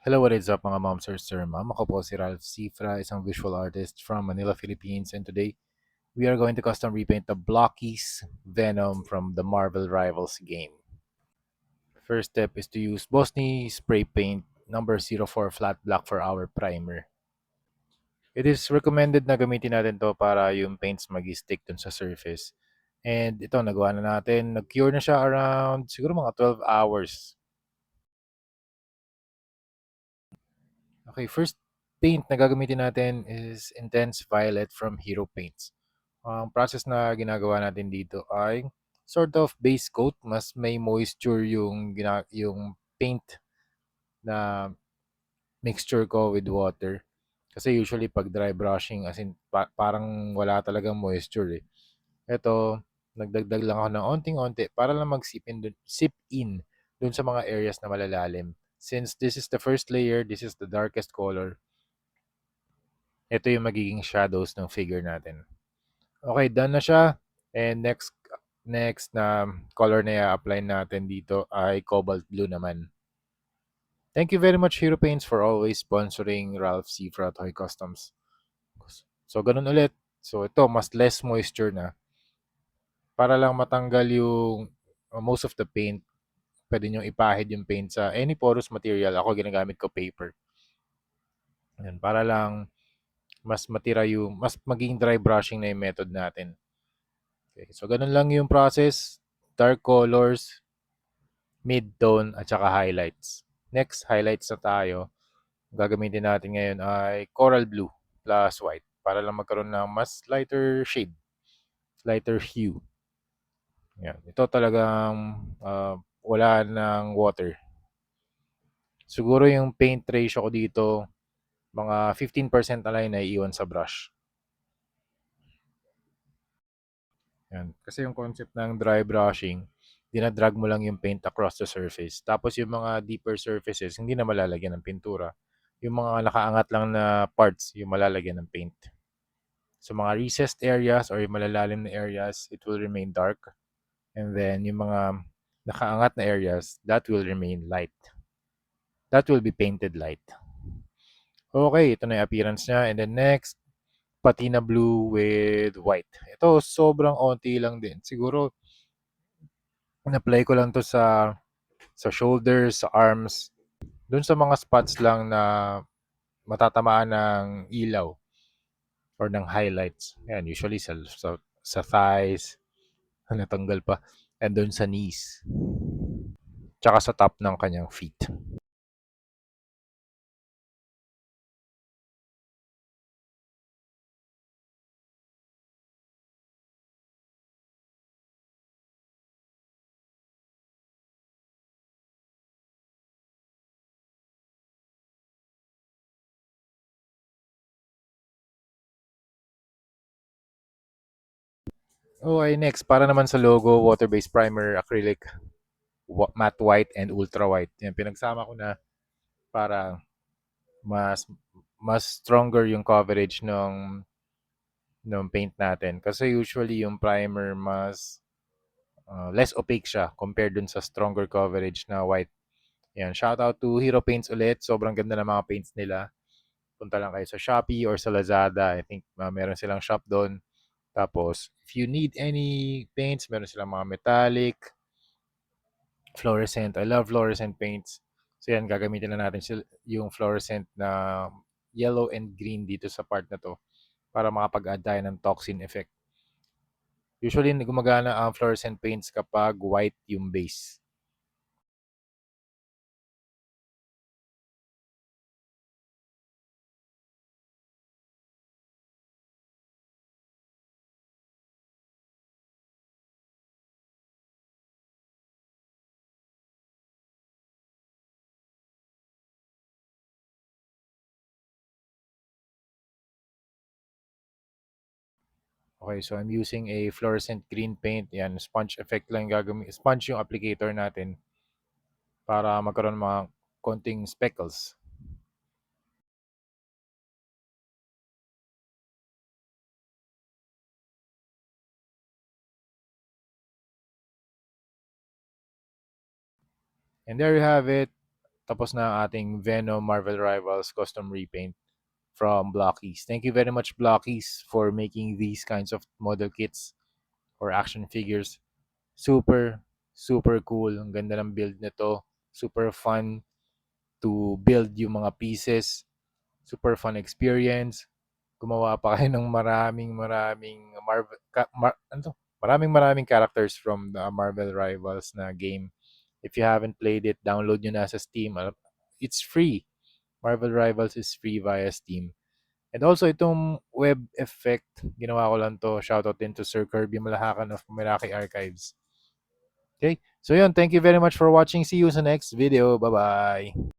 Hello, what is up mga moms sir, ma'am? Ako po si Ralph Cifra, isang visual artist from Manila, Philippines. And today, we are going to custom repaint the Blockies Venom from the Marvel Rivals game. First step is to use Bosny Spray Paint number 04 flat black for our primer. It is recommended na gamitin natin to para yung paints mag-stick dun sa surface. And ito, nagawa na natin. Nag-cure na siya around siguro mga 12 hours. Okay, first paint na gagamitin natin is Intense Violet from Hero Paints. Ang process na ginagawa natin dito ay sort of base coat, mas may moisture yung paint na mixture ko with water. Kasi usually pag dry brushing, as in parang wala talagang moisture eh. Ito, nagdagdag lang ako ng onting-onti para lang sip in dun sa mga areas na malalalim. Since this is the first layer, this is the darkest color, ito yung magiging shadows ng figure natin. Okay, done na siya. And next na color na i-apply natin dito ay cobalt blue naman. Thank you very much Hero Paints for always sponsoring Ralph Cifra Toy Customs. So ganun ulit. So ito, mas less moisture na. Para lang matanggal yung most of the paint. Pwede nyo ipahid yung paint sa any porous material. Ako ginagamit ko paper. Ayan, para lang mas matira mas maging dry brushing na yung method natin. Okay, so ganun lang yung process. Dark colors, mid-tone, at saka highlights. Next, highlights na tayo. Gagamitin natin ngayon ay coral blue plus white para lang magkaroon ng mas lighter shade, lighter hue. Yan. Ito talagang wala ng water. Siguro yung paint ratio ko dito, mga 15% na lang yung naiiwan sa brush. Yan. Kasi yung concept ng dry brushing, dinadrag mo lang yung paint across the surface. Tapos yung mga deeper surfaces, hindi na malalagyan ng pintura. Yung mga nakaangat lang na parts, yung malalagyan ng paint. So mga recessed areas or yung malalalim na areas, it will remain dark. And then yung mga nakaangat na areas, that will remain light. That will be painted light. Okay, ito na yung appearance niya. And then next, patina blue with white. Ito, sobrang onti lang din. Siguro, in-apply ko lang to sa shoulders, sa arms, dun sa mga spots lang na matatamaan ng ilaw or ng highlights. Ayan, usually sa thighs, natanggal pa, and dun sa knees, tsaka sa top ng kanyang feet. Okay, next, para naman sa logo, water-based primer, acrylic, matte white, and ultra white. Yan, pinagsama ko na para mas mas stronger yung coverage ng paint natin. Kasi usually yung primer mas less opaque siya compared dun sa stronger coverage na white. Yan, shout out to Hero Paints ulit. Sobrang ganda ng mga paints nila. Punta lang kayo sa Shopee or sa Lazada. I think meron silang shop doon. Tapos, if you need any paints, meron silang mga metallic, fluorescent. I love fluorescent paints. So yan, gagamitin na natin yung fluorescent na yellow and green dito sa part na to para makapag-add tayo ng toxin effect. Usually, gumagana ang fluorescent paints kapag white yung base. Okay, so I'm using a fluorescent green paint. Yan, sponge effect lang yung gagawin. Sponge yung applicator natin para magkaroon ng mga konting speckles. And there you have it. tapos na ang ating Venom Marvel Rivals custom repaint from Blockies. Thank you very much, Blockies, for making these kinds of model kits or action figures. Super, super cool. Ang ganda ng build nito. Super fun to build yung mga pieces. Super fun experience. Gumawa pa kayo ng maraming maraming characters from the Marvel Rivals na game. If you haven't played it, download nyo na sa Steam. It's free. Marvel Rivals is free via Steam. And also, itong web effect, ginawa ko lang to. Shoutout din to Sir Kirby Malahakan of Meraki Archives. Okay? So yun, thank you very much for watching. See you sa next video. Bye-bye!